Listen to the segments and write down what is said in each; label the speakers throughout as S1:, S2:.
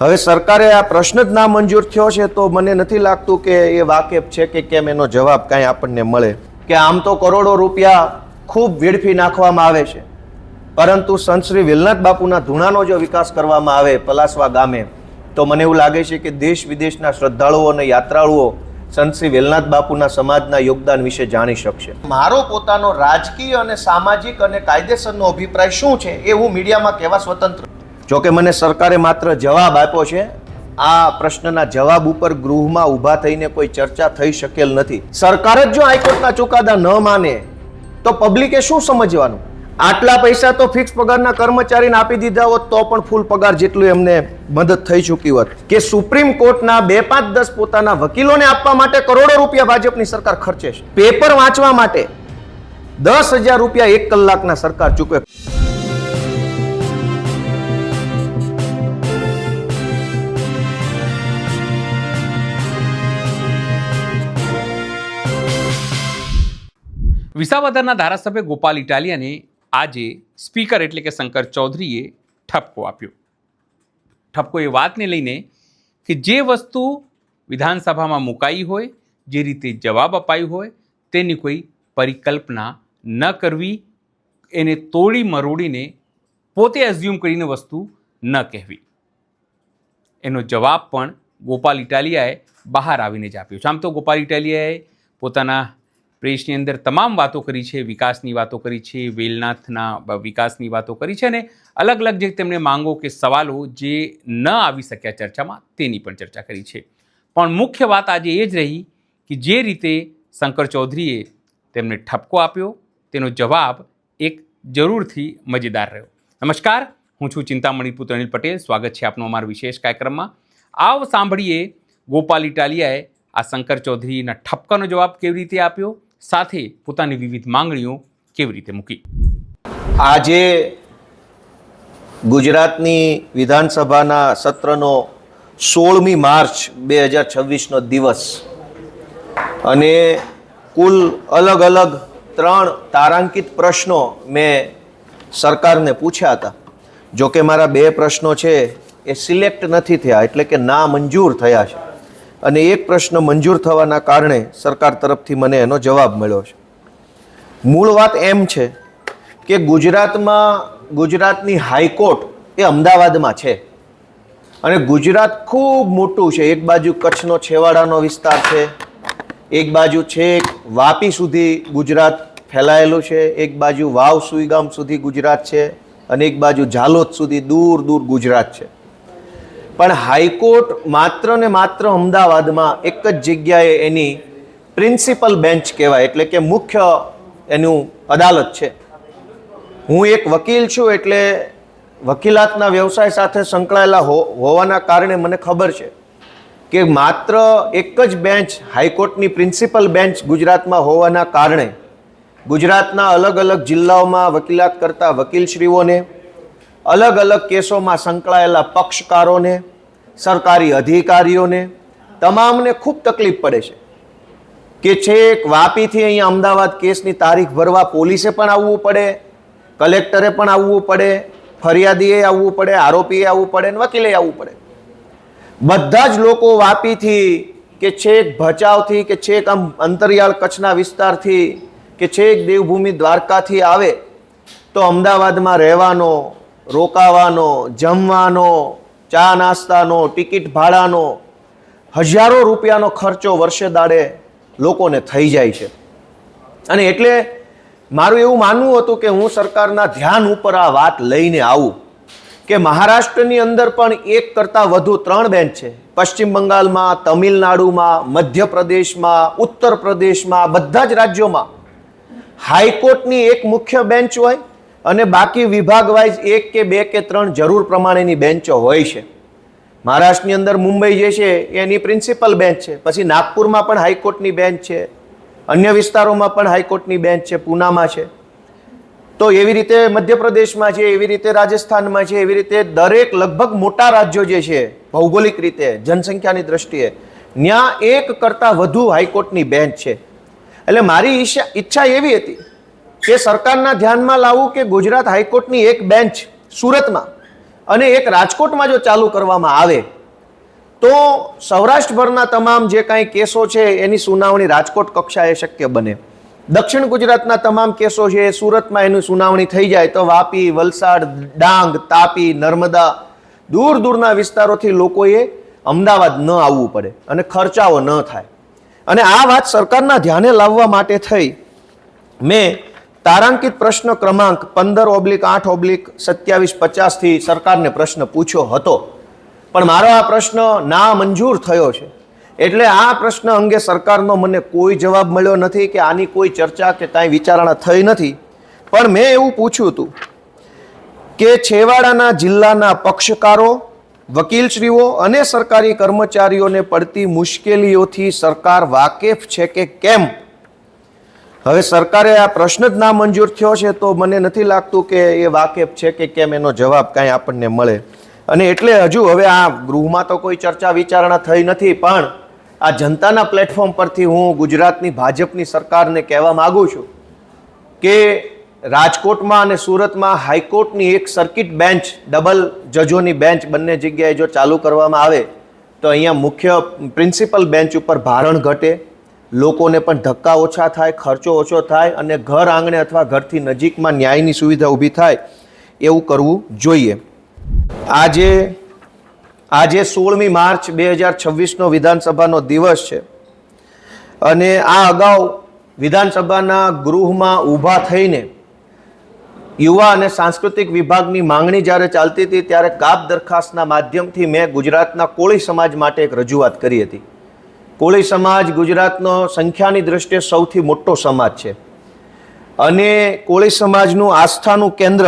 S1: હવે સરકારે આ પ્રશ્ન જ ના મંજૂર થયો છે તો મને નથી લાગતું કે એ વાકેફ છે કે કેમ એનો જવાબ કાંઈ આપણને મળે. કે આમ તો કરોડો રૂપિયા ખૂબ વેડફી નાખવામાં આવે છે, પરંતુ સંત શ્રી વેલનાથ બાપુના ધૂણાનો જો વિકાસ કરવામાં આવે પલાસવા ગામે તો મને એવું લાગે છે કે દેશ વિદેશના શ્રદ્ધાળુઓ અને યાત્રાળુઓ સંત શ્રી વેલનાથ બાપુના સમાજના યોગદાન વિશે જાણી શકશે. મારો પોતાનો રાજકીય અને સામાજિક અને કાયદેસરનો અભિપ્રાય શું છે એ હું મીડિયામાં કહેવા સ્વતંત્ર. જોકે મને સરકારે માત્ર જવાબ આપ્યો છે. આ પ્રશ્નના જવાબ ઉપર ગૃહમાં ઊભા થઈને કોઈ ચર્ચા થઈ શકેલ નથી. સરકાર જ જો હાઈકોર્ટના ચુકાદા ન માને તો પબ્લિકે શું સમજવાનું? આટલા પૈસા તો ફિક્સ પગારના કર્મચારીને આપી દીધા હોત તો પણ ફૂલ પગાર જેટલું એમને મદદ થઈ ચૂકી હોત. કે સુપ્રીમ કોર્ટના 2, 5, 10 પોતાના વકીલોને આપવા માટે કરોડો રૂપિયા ભાજપની સરકાર ખર્ચે છે. પેપર વાંચવા માટે 10,000 રૂપિયા 1 કલાકના સરકાર ચૂકવે.
S2: વિસાવદરના ધારાસભ્ય ગોપાલ ઇટાલિયાને આજે સ્પીકર એટલે કે શંકર ચૌધરીએ ઠપકો આપ્યો. ઠપકો એ વાતને લઈને કે જે વસ્તુ વિધાનસભામાં મુકાઈ હોય, જે રીતે જવાબ અપાયો હોય તેની કોઈ પરિકલ્પના ન કરવી, એને તોડી મરોડીને પોતે એઝ્યુમ કરીને વસ્તુ ન કહેવી. એનો જવાબ પણ ગોપાલ ઇટાલિયાએ બહાર આવીને જ આપ્યો છે. આમ તો ગોપાલ ઇટાલિયાએ પોતાના પ્રેસની અંદર તમામ વાતો કરી છે, વિકાસની વાતો કરી છે, વેલનાથના વિકાસની વાતો કરી છે અને અલગ અલગ જે તેમણે માંગો કે સવાલો જે ન આવી શક્યા ચર્ચામાં તેની પણ ચર્ચા કરી છે. પણ મુખ્ય વાત આજે એ જ રહી કે જે રીતે શંકર ચૌધરીએ તેમને ઠપકો આપ્યો તેનો જવાબ એક જરૂરથી મજેદાર રહ્યો. નમસ્કાર, હું છું ચિંતામણી પુત્ર અનિલ પટેલ. સ્વાગત છે આપનું અમારા વિશેષ કાર્યક્રમમાં. આવો સાંભળીએ ગોપાલ ઇટાલિયાએ આ શંકર ચૌધરીના ઠપકાનો જવાબ કેવી રીતે આપ્યો, સાથે પોતાની વિવિધ માંગણીઓ કેવી રીતે મૂકી.
S1: આજે ગુજરાતની વિધાનસભાના સત્રનો 16મી માર્ચ 2026નો દિવસ અને કુલ અલગ અલગ 3 તારાંકિત પ્રશ્નો મેં સરકારને પૂછ્યા હતા. જોકે મારા 2 પ્રશ્નો છે એ સિલેક્ટ નથી થયા, એટલે કે ના મંજૂર થયા છે, અને એક પ્રશ્ન મંજૂર થવાના કારણે સરકાર તરફથી મને એનો જવાબ મળ્યો છે. મૂળ વાત એમ છે કે ગુજરાતની હાઈકોર્ટ એ અમદાવાદમાં છે અને ગુજરાત ખૂબ મોટું છે. એક બાજુ કચ્છનો છેવાડાનો વિસ્તાર છે, એક બાજુ છેક વાપી સુધી ગુજરાત ફેલાયેલું છે, એક બાજુ વાવ સુઈગામ સુધી ગુજરાત છે અને એક બાજુ ઝાલોદ સુધી દૂર દૂર ગુજરાત છે. પણ હાઈકોર્ટ માત્ર ને માત્ર અમદાવાદમાં એક જ જગ્યાએ એની પ્રિન્સિપલ બેન્ચ કહેવાય, એટલે કે મુખ્ય એનું અદાલત છે. હું એક વકીલ છું એટલે વકીલાતના વ્યવસાય સાથે સંકળાયેલા હોવાના કારણે મને ખબર છે કે માત્ર એક જ બેન્ચ હાઈકોર્ટની પ્રિન્સિપલ બેન્ચ ગુજરાતમાં હોવાના કારણે ગુજરાતના અલગ અલગ જિલ્લાઓમાં વકીલાત કરતા વકીલશ્રીઓને, અલગ અલગ કેસોમાં સંકળાયેલા પક્ષકારોને, સરકારી અધિકારીઓને તમામને ખૂબ તકલીફ પડે છે કે છેક વાપીથી અહીંયા અમદાવાદ કેસની તારીખ ભરવા પોલીસે પણ આવવું પડે, કલેક્ટરે પણ આવવું પડે, ફરિયાદીએ આવવું પડે, આરોપીએ આવવું પડે અને વકીલે આવવું પડે. બધા જ લોકો વાપીથી કે છેક ભચાઉથી કે છેક આમ અંતરિયાળ કચ્છના વિસ્તારથી કે છેક દેવભૂમિ દ્વારકાથી આવે તો અમદાવાદમાં રહેવાનો, રોકાવાનો, જમવાનો, ચા નાસ્તાનો, ટિકિટ ભાડાનો હજારો રૂપિયાનો ખર્ચો વર્ષે દાડે લોકોને થઈ જાય છે. અને એટલે મારું એવું માનવું હતું કે હું સરકારના ધ્યાન ઉપર આ વાત લઈને આવું કે મહારાષ્ટ્રની અંદર પણ 1 કરતાં વધુ 3 બેન્ચ છે. પશ્ચિમ બંગાળમાં, તમિલનાડુમાં, મધ્યપ્રદેશમાં, ઉત્તર પ્રદેશમાં, બધા જ રાજ્યોમાં હાઈકોર્ટની એક મુખ્ય બેન્ચ હોય અને બાકી વિભાગ વાઇઝ 1 કે 2 કે 3 જરૂર પ્રમાણેની બેન્ચો હોય છે. મહારાષ્ટ્રની અંદર મુંબઈ જે છે એની પ્રિન્સિપલ બેન્ચ છે, પછી નાગપુરમાં પણ હાઈકોર્ટની બેન્ચ છે, અન્ય વિસ્તારોમાં પણ હાઈકોર્ટની બેન્ચ છે, પૂનામાં છે. તો એવી રીતે મધ્યપ્રદેશમાં છે, એવી રીતે રાજસ્થાનમાં છે, એવી રીતે દરેક લગભગ મોટા રાજ્યો જે છે ભૌગોલિક રીતે જનસંખ્યાની દ્રષ્ટિએ ત્યાં 1 કરતાં વધુ હાઈકોર્ટની બેન્ચ છે. એટલે મારી ઈચ્છા એવી હતી કે સરકારના ધ્યાનમાં લાવવું કે ગુજરાત હાઈકોર્ટની એક બેન્ચ સુરતમાં અને એક રાજકોટમાં જો ચાલુ કરવામાં આવે તો સૌરાષ્ટ્રભરના તમામ જે કાંઈ કેસો છે એની સુનાવણી રાજકોટ કક્ષાએ શક્ય બને. દક્ષિણ ગુજરાતના તમામ કેસો છે એ સુરતમાં એની સુનાવણી થઈ જાય તો વાપી, વલસાડ, ડાંગ, તાપી, નર્મદા દૂર દૂરના વિસ્તારોથી લોકોએ અમદાવાદ ન આવવું પડે અને ખર્ચાઓ ન થાય. અને આ વાત સરકારના ધ્યાને લાવવા માટે થઈ મેં તારાંકિત પ્રશ્ન ક્રમાંક 15/8/2750 થી સરકારને પ્રશ્ન પૂછ્યો હતો, પણ મારો આ પ્રશ્ન ના મંજૂર થયો છે. એટલે આ પ્રશ્ન અંગે સરકારનો મને કોઈ જવાબ મળ્યો નથી કે આની કોઈ ચર્ચા કે કાંઈ વિચારણા થઈ નથી. પણ મેં એવું પૂછ્યું હતું કે છેવાડાના જિલ્લાના પક્ષકારો, વકીલશ્રીઓ અને સરકારી કર્મચારીઓને પડતી મુશ્કેલીઓથી સરકાર વાકેફ છે કે કેમ. હવે સરકારે આ પ્રશ્ન જ ના મંજૂર થયો છે તો મને નથી લાગતું કે એ વાકેફ છે કે કેમ એનો જવાબ કાંઈ આપણને મળે. અને એટલે હજુ હવે આ ગૃહમાં તો કોઈ ચર્ચા વિચારણા થઈ નથી, પણ આ જનતાના પ્લેટફોર્મ પરથી હું ગુજરાતની ભાજપની સરકારને કહેવા માગું છું કે રાજકોટમાં અને સુરતમાં હાઈકોર્ટની એક સર્કિટ બેન્ચ, ડબલ જજોની બેન્ચ બંને જગ્યાએ જો ચાલુ કરવામાં આવે તો અહીંયા મુખ્ય પ્રિન્સિપલ બેન્ચ ઉપર ભારણ ઘટે, લોકોને પણ ધક્કા ઓછા થાય, ખર્ચો ઓછો થાય અને ઘર આંગણે અથવા ઘરથી નજીકમાં ન્યાયની સુવિધા ઊભી થાય એવું કરવું જોઈએ. આજે 16મી માર્ચ 2026નો વિધાનસભાનો દિવસ છે અને આ અગાઉ વિધાનસભાના ગૃહમાં ઊભા થઈને યુવા અને સાંસ્કૃતિક વિભાગની માંગણી જ્યારે ચાલતી હતી ત્યારે કાપ દરખાસ્તના માધ્યમથી મેં ગુજરાતના કોળી સમાજ માટે એક રજૂઆત કરી હતી. કોળી સમાજ ગુજરાતનો સંખ્યાની દૃષ્ટિએ સૌથી મોટો સમાજ છે અને કોળી સમાજનું આસ્થાનું કેન્દ્ર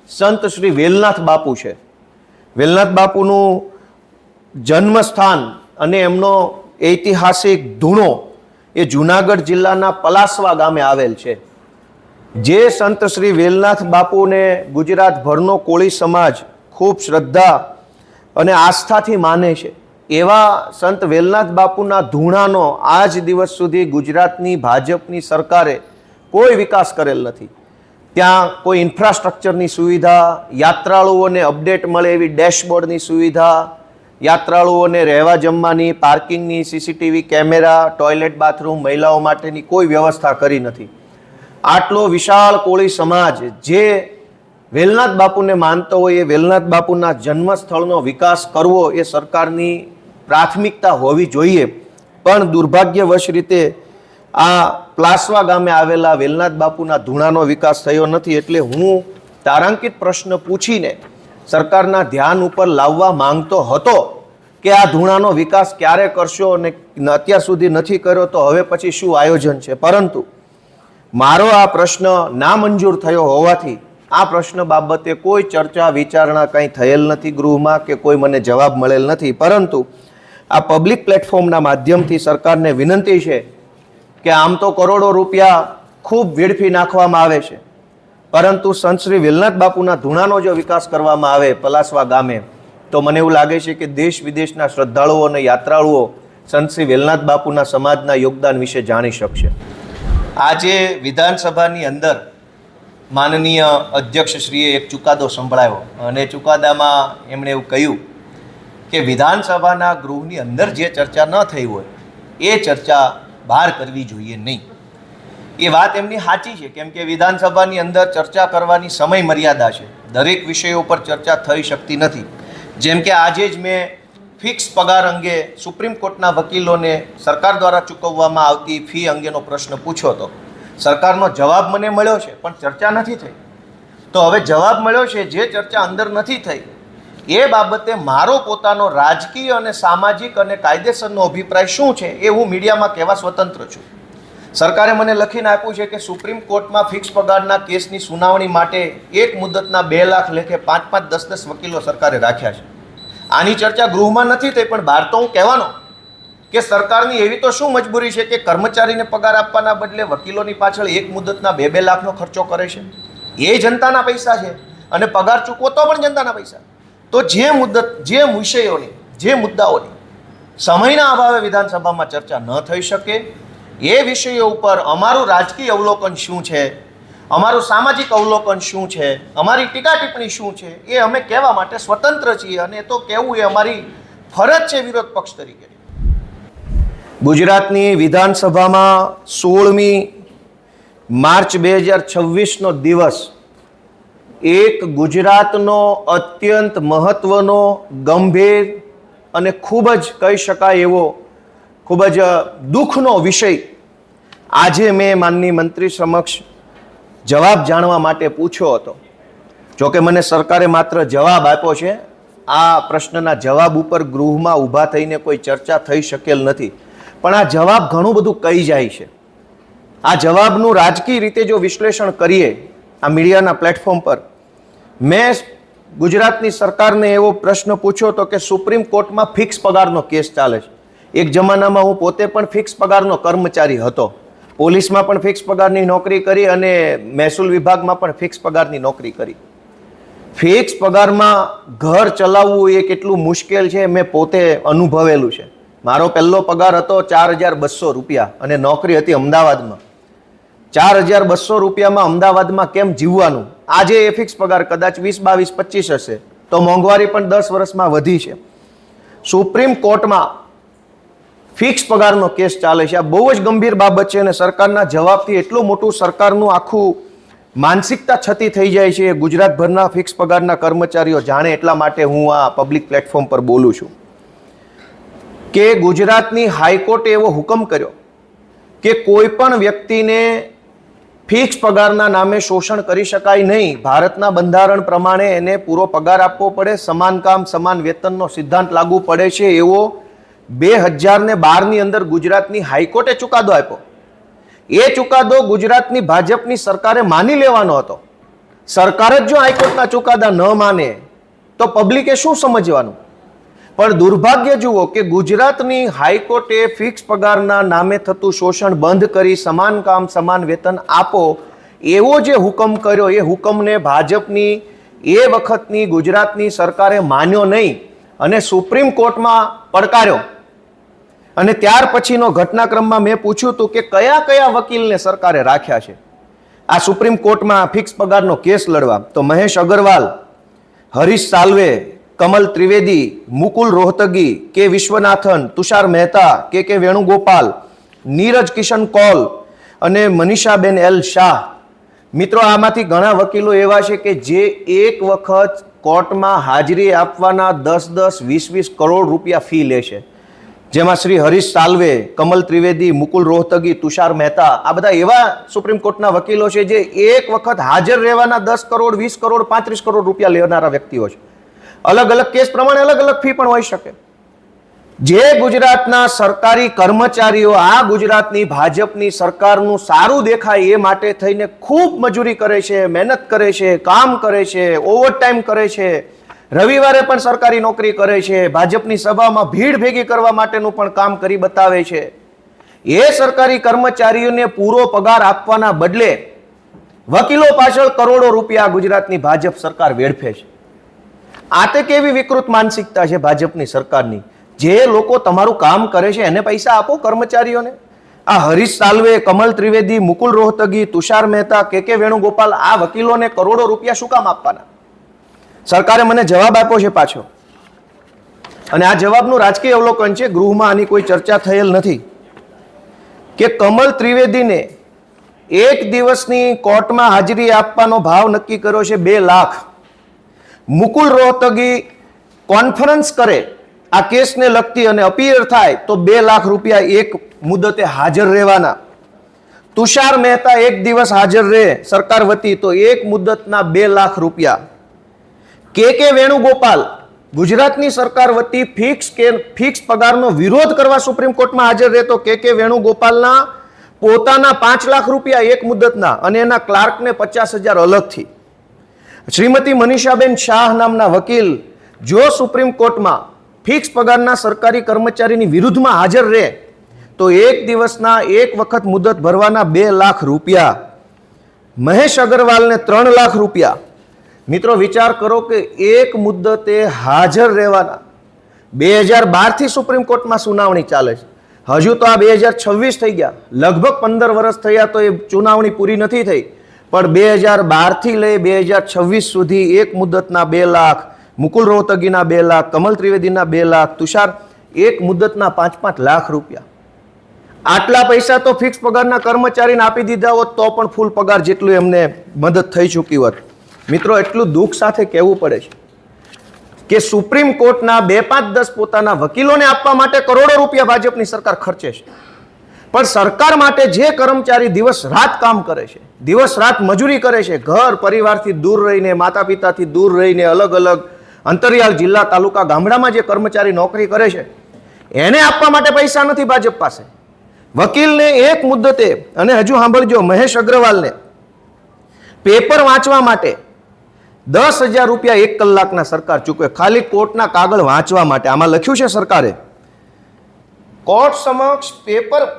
S1: સંત શ્રી વેલનાથ બાપુ છે. વેલનાથ બાપુનું જન્મસ્થાન અને એમનો ઐતિહાસિક ધૂણો એ જૂનાગઢ જિલ્લાના પલાસવા ગામે આવેલ છે. જે સંત શ્રી વેલનાથ બાપુને ગુજરાતભરનો કોળી સમાજ ખૂબ શ્રદ્ધા અને આસ્થાથી માને છે, એવા સંત વેલનાથ બાપુના ધૂણાનો આજ દિવસ સુધી ગુજરાતની ભાજપની સરકારે કોઈ વિકાસ કરેલ નથી. ત્યાં કોઈ ઇન્ફ્રાસ્ટ્રક્ચરની સુવિધા, યાત્રાળુઓને અપડેટ મળે એવી ડેશબોર્ડની સુવિધા, યાત્રાળુઓને રહેવા જમવાની, પાર્કિંગની, સીસીટીવી કેમેરા, ટોયલેટ બાથરૂમ, મહિલાઓ માટેની કોઈ વ્યવસ્થા કરી નથી. આટલો વિશાળ કોળી સમાજ જે વેલનાથ બાપુને માનતો હોય એ વેલનાથ બાપુના જન્મસ્થળનો વિકાસ કરવો એ સરકારની પ્રાથમિકતા હોવી જોઈએ, પણ દુર્ભાગ્યવશ રીતે આ પ્લાસવા ગામે આવેલા વેલનાથ બાપુના ધૂણાનો વિકાસ થયો નથી. એટલે હું તારાંકિત પ્રશ્ન પૂછીને સરકારના ધ્યાન ઉપર લાવવા માંગતો હતો કે આ ધૂણાનો વિકાસ ક્યારે કરશો અને અત્યાર સુધી નથી કર્યો તો હવે પછી શું આયોજન છે. પરંતુ મારો આ પ્રશ્ન નામંજૂર થયો હોવાથી આ પ્રશ્ન બાબતે કોઈ ચર્ચા વિચારણા કંઈ થયેલ નથી ગૃહમાં કે કોઈ મને જવાબ મળેલ નથી. પરંતુ આ પબ્લિક પ્લેટફોર્મના માધ્યમથી સરકારને વિનંતી છે કે આમ તો કરોડો રૂપિયા ખૂબ વેડફી નાખવામાં આવે છે, પરંતુ સંત શ્રી વેલનાથ બાપુના ધૂણાનો જો વિકાસ કરવામાં આવે પલાસવા ગામે તો મને એવું લાગે છે કે દેશ વિદેશના શ્રદ્ધાળુઓ અને યાત્રાળુઓ સંત શ્રી વેલનાથ બાપુના સમાજના યોગદાન વિશે જાણી શકશે. આજે વિધાનસભાની અંદર માનનીય અધ્યક્ષશ્રીએ એક ચુકાદો સંભળાવ્યો અને ચુકાદામાં એમણે એવું કહ્યું કે વિધાનસભાના ગૃહની અંદર જે ચર્ચા ન થઈ હોય એ ચર્ચા બહાર કરવી જોઈએ નહીં. એ વાત એમની સાચી છે, કેમ કે વિધાનસભાની અંદર ચર્ચા કરવાની સમય મર્યાદા છે. દરેક વિષયો પર ચર્ચા થઈ શકતી નથી. જેમ કે આજે જ મેં ફિક્સ પગાર અંગે સુપ્રીમ કોર્ટના વકીલોને સરકાર દ્વારા ચૂકવવામાં આવતી ફી અંગેનો પ્રશ્ન પૂછ્યો હતો. સરકારનો જવાબ મને મળ્યો છે પણ ચર્ચા નથી થઈ. તો હવે જવાબ મળ્યો છે, જે ચર્ચા અંદર નથી થઈ એ બાબતે મારો પોતાનો રાજકીય અને સામાજિક અને કાયદેસરનો અભિપ્રાય શું છે એ હું મીડિયામાં કહેવા સ્વતંત્ર છું. સરકારે મને લખીને આપ્યું છે કે સુપ્રીમ કોર્ટમાં ફિક્સ પગારના કેસની સુનાવણી માટે એક મુદતના 2 લાખ લેખે 5-5, 10-10 વકીલો સરકારે રાખ્યા છે. આની ચર્ચા ગૃહમાં નથી થઈ, પણ બહાર તો હું કહેવાનો કે સરકારની એવી તો શું મજબૂરી છે કે કર્મચારીને પગાર આપવાના બદલે વકીલોની પાછળ એક મુદતના 2-2 લાખનો ખર્ચો કરે છે. એ જનતાના પૈસા છે અને પગાર ચૂકવો તો પણ જનતાના પૈસા. તો જે વિષયોની, જે મુદ્દાઓની સમયના અભાવે વિધાનસભામાં ચર્ચા ન થઈ શકે એ વિષયો ઉપર અમારું રાજકીય અવલોકન શું છે અમારું સામાજિક અવલોકન શું છે, અમારી ટીકા ટિપ્પણી શું છે, એ અમે કહેવા માટે સ્વતંત્ર છીએ અને એ તો કહેવું એ અમારી ફરજ છે વિરોધ પક્ષ તરીકે. ગુજરાતની વિધાનસભામાં 16મી માર્ચ 2026નો દિવસ એક ગુજરાતનો અત્યંત મહત્વનો, ગંભીર અને ખૂબ જ કહી શકાય એવો ખૂબ જ દુઃખનો વિષય આજે મેં માનનીય મંત્રી સમક્ષ જવાબ જાણવા માટે પૂછ્યો હતો. જોકે મને સરકારે માત્ર જવાબ આપ્યો છે. આ પ્રશ્નના જવાબ ઉપર ગૃહમાં ઊભા થઈને કોઈ ચર્ચા થઈ શકેલ નથી, પણ આ જવાબ ઘણું બધું કહી જાય છે. આ જવાબનું રાજકીય રીતે જો વિશ્લેષણ કરીએ આ મીડિયાના પ્લેટફોર્મ પર, મેં ગુજરાતની સરકારને એવો પ્રશ્ન પૂછ્યો હતો કે સુપ્રીમ કોર્ટમાં ફિક્સ પગારનો કેસ ચાલે છે. એક જમાનામાં હું પોતે પણ ફિક્સ પગારનો કર્મચારી હતો. પોલીસમાં પણ ફિક્સ પગારની નોકરી કરી અને મહેસૂલ વિભાગમાં પણ ફિક્સ પગારની નોકરી કરી. ફિક્સ પગારમાં ઘર ચલાવવું એ કેટલું મુશ્કેલ છે મેં પોતે અનુભવેલું છે. મારો પહેલો પગાર હતો 4,200 રૂપિયા અને નોકરી હતી અમદાવાદમાં. 4,200 રૂપિયામાં અમદાવાદમાં કેમ જીવવાનું? આજે એ ફિક્સ પગાર કદાચ 20, 22, 25 હશે તો મોંઘવારી પણ 10 વર્ષમાં વધી છે. સુપ્રીમ કોર્ટમાં ફિક્સ પગારનો કેસ ચાલે છે. આ બહુ જ ગંભીર બાબત છે અને સરકારના જવાબથી એટલું મોટું સરકારનું આખું માનસિકતા છતી થઈ જાય છે. ગુજરાતભરના ફિક્સ પગારના કર્મચારીઓ જાણે એટલા માટે હું આ પબ્લિક પ્લેટફોર્મ પર બોલું છું કે ગુજરાતની હાઈકોર્ટે એવો હુકમ કર્યો કે કોઈ પણ વ્યક્તિને ફિક્સ પગારના નામે શોષણ કરી શકાય નહીં. ભારતના બંધારણ પ્રમાણે એને પૂરો પગાર આપવો પડે, સમાન કામ સમાન વેતનનો સિદ્ધાંત લાગુ પડે છે એવો 2012ની અંદર ગુજરાતની હાઈકોર્ટે ચુકાદો આપ્યો. એ ચુકાદો ગુજરાતની ભાજપની સરકારે માની લેવાનો હતો. સરકાર જ જો હાઈકોર્ટના ચુકાદા ન માને તો પબ્લિકે શું સમજવાનું? પણ દુર્ભાગ્ય જુઓ કે ગુજરાતની હાઈકોર્ટે ફિક્સ પગારના નામે થતું શોષણ બંધ કરી સમાન કામ સમાન વેતન આપો એવો જે હુકમ કર્યો, એ હુકમને ભાજપની એ વખતની ગુજરાતની સરકારે માન્યો નહીં અને સુપ્રીમ કોર્ટમાં પડકાર્યો. અને ત્યાર પછીનો ઘટનાક્રમમાં મેં પૂછ્યું હતું કે કયા કયા વકીલને સરકારે રાખ્યા છે આ સુપ્રીમ કોર્ટમાં ફિક્સ પગારનો કેસ લડવા. તો મહેશ અગ્રવાલ, હરીશ સાલ્વે, કમલ ત્રિવેદી, મુકુલ રોહતગી, કે વિશ્વનાથન, તુષાર મહેતા, કે વેણુગોપાલ, નીરજ કિશન કૌલ અને મનીષાબેન એલ શાહ. મિત્રો, આમાંથી ઘણા વકીલો એવા છે કે જે એક વખત કોર્ટમાં હાજરી આપવાના 10-10, 20-20 કરોડ રૂપિયા ફી લે છે. જેમાં શ્રી હરીશ સાલ્વે, કમલ ત્રિવેદી, મુકુલ રોહતગી, તુષાર મહેતા, આ બધા એવા સુપ્રીમ કોર્ટના વકીલો છે જે એક વખત હાજર રહેવાના 10 કરોડ, 20 કરોડ, 35 કરોડ રૂપિયા લેનારા વ્યક્તિઓ છે. અલગ અલગ કેસ પ્રમાણે અલગ અલગ ફી પણ હોઈ શકે. જે ગુજરાતના સરકારી કર્મચારીઓ આ ગુજરાતની ભાજપની સરકારનું સારું દેખાય એ માટે થઈને ખૂબ મજૂરી કરે છે, મહેનત કરે છે, કામ કરે છે, ઓવરટાઈમ કરે છે, રવિવારે પણ સરકારી નોકરી કરે છે, ભાજપની સભામાં ભીડ ભેગી કરવા માટેનું પણ કામ કરી બતાવે છે. એ સરકારી કર્મચારીઓને પૂરો પગાર આપવાના બદલે વકીલો પાછળ કરોડો રૂપિયા ગુજરાતની ભાજપ સરકાર વેડફે છે. આ તે કેવી વિકૃત માનસિકતા છે ભાજપની સરકારની? જે લોકો તમારું કામ કરે છે એને પૈસા આપો કર્મચારીઓને. આ હરીશ સાલ્વે, કમલ ત્રિવેદી, મુકુલ રોહતગી, તુષાર મહેતા, કે વેણુગોપાલ, આ વકીલોને કરોડો રૂપિયા શું કામ આપવાના? સરકારે મને જવાબ આપ્યો છે પાછો અને આ જવાબનું રાજકીય અવલોકન છે. ગૃહમાં આની કોઈ ચર્ચા થયેલ નથી કે કમલ ત્રિવેદીને એક દિવસની કોર્ટમાં હાજરી આપવાનો ભાવ નક્કી કર્યો છે 2 લાખ. મુકુલ રોહતગી કોન્ફરન્સ કરે આ કેસને લગતી અને અપીયર થાય તો 2 લાખ રૂપિયા એક મુદતે હાજર રહેવાના. તુષાર મહેતા એક દિવસ હાજર રહે સરકાર વતી તો એક મુદતના 2 લાખ રૂપિયા. કે વેણુગોપાલ ગુજરાતની સરકાર વતી ફિક્સ પગારનો વિરોધ કરવા સુપ્રીમ કોર્ટમાં હાજર રહેતો કે વેણુગોપાલના પોતાના 5 લાખ રૂપિયા એક મુદતના અને એના ક્લાર્કને 50,000 અલગથી. શ્રીમતી મનીષાબેન શાહ નામના વકીલ જો સુપ્રીમ કોર્ટમાં ફિક્સ પગારના સરકારી કર્મચારીની વિરુદ્ધમાં હાજર રહે તો એક દિવસના એક વખત મુદત ભરવાના 2 લાખ રૂપિયા. મહેશ અગ્રવાલને 3 લાખ રૂપિયા. મિત્રો, વિચાર કરો કે એક મુદ્દતે હાજર રહેવાના. 2012થી સુપ્રીમ કોર્ટમાં સુનાવણી ચાલે છે. હજુ તો આ 2026 થઈ ગયા, લગભગ 15 વર્ષ થયા તો એ સુનાવણી પૂરી નથી થઈ. પણ 2012થી લઈ 2026 સુધી એક મુદતના 2 લાખ, મુકુલ રોહતગીના 2 લાખ, કમલ ત્રિવેદીના 2 લાખ, તુષાર એક મુદતના 5-5 લાખ રૂપિયા. આટલા પૈસા તો ફિક્સ પગારના કર્મચારીને આપી દીધા હોત તો પણ ફૂલ પગાર જેટલું એમને મદદ થઈ ચૂકી હોત. મિત્રો, એટલું દુઃખ સાથે કહેવું પડે છે કે સુપ્રીમ કોર્ટના 2, 5, 10 પોતાના વકીલોને આપવા માટે કરોડો રૂપિયા ભાજપની સરકાર ખર્ચે છે, પણ સરકાર માટે જે કર્મચારી દિવસ રાત કામ કરે છે, દિવસ રાત મજૂરી કરે છે, ઘર પરિવારથી દૂર રહીને, માતા પિતાથી દૂર રહીને, અલગ અલગ અંતરિયાળ જિલ્લા, તાલુકા, ગામડામાં જે કર્મચારી નોકરી કરે છે, એને આપવા માટે પૈસા નથી ભાજપ પાસે. વકીલને એક મુદ્દતે, અને હજુ સાંભળજો, મહેશ અગ્રવાલને પેપર વાંચવા માટે 10,000 રૂપિયા 1 કલાકના સરકાર ચૂકવે, ખાલી કોર્ટના કાગળ વાંચવા માટે. આમાં લખ્યું છે સરકારે, કોર્ટ સમક્ષ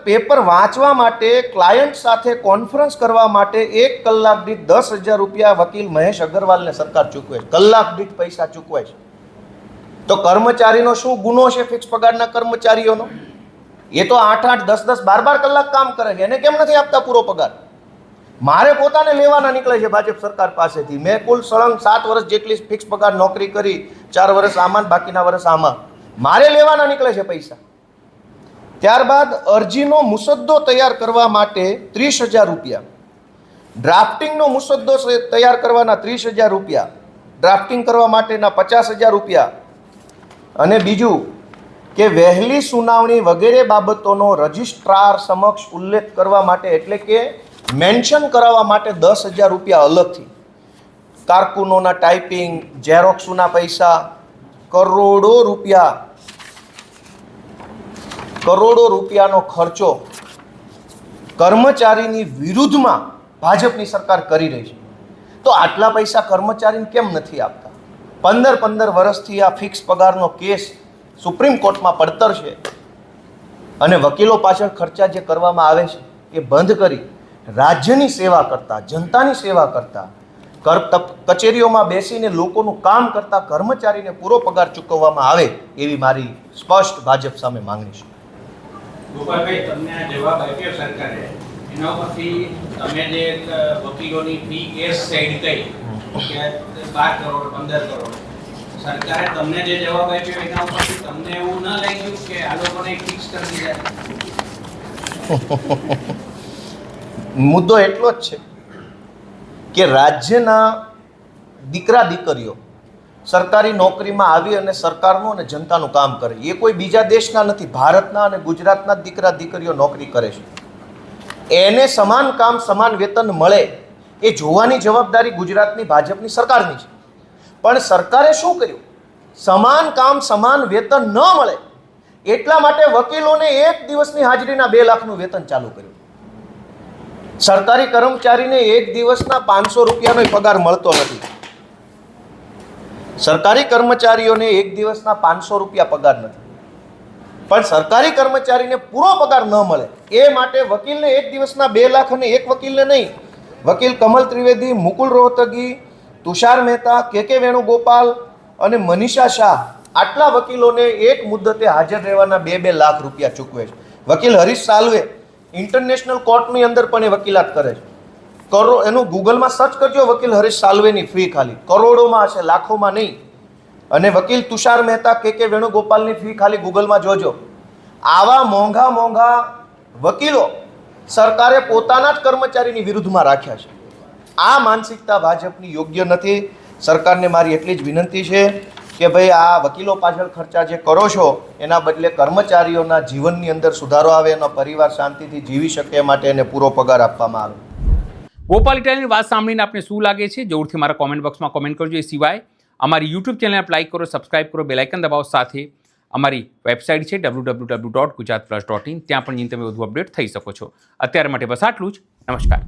S1: પેપર વાંચવા માટે, ક્લાયન્ટ સાથે કોન્ફરન્સ કરવા માટે 1 કલાક દીઠ 10,000 રૂપિયા વકીલ મહેશ અગ્રવાલને સરકાર ચૂકવે છે. કલાક દીઠ પૈસા ચૂકવે છે. તો કર્મચારીનો શું ગુનો છે? ફિક્સ પગારના કર્મચારીઓનો એ તો 8-8, 10-10, 12-12 કલાક કામ કરે છે, એને કેમ નથી આપતા પૂરો પગાર? મારે પોતાને લેવાના નીકળે છે ભાજપ સરકાર પાસેથી. મેં કુલ સળંગ 7 વર્ષ જેટલી ફિક્સ પગાર નોકરી કરી, 4 વર્ષ આમાં, બાકીના વર્ષ આમાં. મારે લેવાના નીકળે છે પૈસા. ત્યારબાદ અરજીનો મુસદ્દો તૈયાર કરવા માટે 30,000 રૂપિયા, ડ્રાફ્ટિંગનો મુસદ્દો તૈયાર કરવાના 30,000 રૂપિયા, ડ્રાફ્ટિંગ કરવા માટેના 50,000 રૂપિયા, અને બીજું કે વહેલી સુનાવણી વગેરે બાબતોનો રજિસ્ટ્રાર સમક્ષ ઉલ્લેખ કરવા માટે, એટલે કે મેન્શન કરાવવા માટે 10,000 રૂપિયા અલગથી. કારકુનોના ટાઈપિંગ, ઝેરોક્સના પૈસા, કરોડો રૂપિયાનો ખર્ચો કર્મચારીની વિરુદ્ધમાં ભાજપની સરકાર કરી રહી છે. તો આટલા પૈસા કર્મચારીને કેમ નથી આપતા? 15 વર્ષથી આ ફિક્સ પગારનો કેસ સુપ્રીમ કોર્ટમાં પડતર છે, અને વકીલો પાછળ ખર્ચા જે કરવામાં આવે છે એ બંધ કરી રાજ્યની સેવા કરતા, જનતાની સેવા કરતા, કચેરીઓમાં બેસીને લોકોનું કામ કરતા કર્મચારીને પૂરો પગાર ચૂકવવામાં આવે એવી મારી સ્પષ્ટ ભાજપ સામે માંગણી છે.
S3: ગોપાલભાઈ, તમને આ જવાબ આપ્યો સરકારે, એના ઉપરથી તમે જે વકીલોની ફી કેસ સાઈડ કરી કે 12 કરોડ 15 કરોડ, સરકારે તમને જે જવાબ આપ્યો એના ઉપરથી તમને એવું ન લાગ્યું કે આ લોકોને ફિક્સ કરી દીધા?
S1: મુદ્દો એટલો જ છે કે રાજ્યના દીકરા દીકરીઓ સરકારી નોકરીમાં આવી અને સરકારનું અને જનતાનું કામ કરે. એ કોઈ બીજા દેશના નથી, ભારતના અને ગુજરાતના દીકરા દીકરીઓ નોકરી કરે છે. એને સમાન કામ સમાન વેતન મળે એ જોવાની જવાબદારી ગુજરાતની ભાજપની સરકારની છે. પણ સરકારે શું કર્યું? સમાન કામ સમાન વેતન ન મળે એટલા માટે વકીલોને 1 દિવસની હાજરીના 2 લાખનું વેતન ચાલુ કર્યું. સરકારી કર્મચારીને 1 દિવસના 500 રૂપિયાનો પગાર મળતો નથી. સરકારી કર્મચારીઓને 1 દિવસના 500 રૂપિયા પગાર નથી, પણ સરકારી કર્મચારીને પૂરો પગાર ન મળે એ માટે વકીલને 1 દિવસના 2 લાખ, અને એક વકીલને નહીં, વકીલ કમલ ત્રિવેદી, મુકુલ રોહતગી, તુષાર મહેતા, કે વેણુગોપાલ અને મનીષા શાહ, આટલા વકીલોને એક મુદ્દતે હાજર રહેવાના 2-2 લાખ રૂપિયા ચૂકવે છે. વકીલ હરીશ સાલ્વે ઇન્ટરનેશનલ કોર્ટની અંદર પણ એ વકીલાત કરે છે. એનું ગૂગલમાં સર્ચ કરજો, વકીલ હરીશ સાલ્વેની ફી ખાલી કરોડોમાં હશે, લાખોમાં નહીં. અને વકીલ તુષાર મહેતા, કે વેણુગોપાલની ફી ખાલી ગૂગલમાં જોજો. આવા મોંઘા વકીલો સરકારે પોતાના જ કર્મચારીની વિરુદ્ધમાં રાખ્યા છે. આ માનસિકતા ભાજપની યોગ્ય નથી. સરકારને મારી એટલી જ વિનંતી છે કે ભાઈ, આ વકીલો પાછળ ખર્ચા જે કરો છો એના બદલે કર્મચારીઓના જીવનની અંદર સુધારો આવે, એનો પરિવાર શાંતિથી જીવી શકે એ માટે એને પૂરો પગાર આપવામાં આવે.
S2: ગોપાલ ઇટાલિયાની વાત સાંભળીને આપને શું લાગે છે? જરૂરથી મારા કોમેન્ટ બોક્સમાં કોમેન્ટ કરજો. એ સિવાય અમારી યુટ્યુબ ચેનલને આપ લાઈક કરો, સબસ્ક્રાઇબ કરો, બેલ આઇકન દબાવો. સાથે અમારી વેબસાઇટ છે www.gujaratplus.in, ત્યાં પણ તમે વધુ અપડેટ થઈ શકો છો. અત્યારે માટે બસ આટલું જ. નમસ્કાર.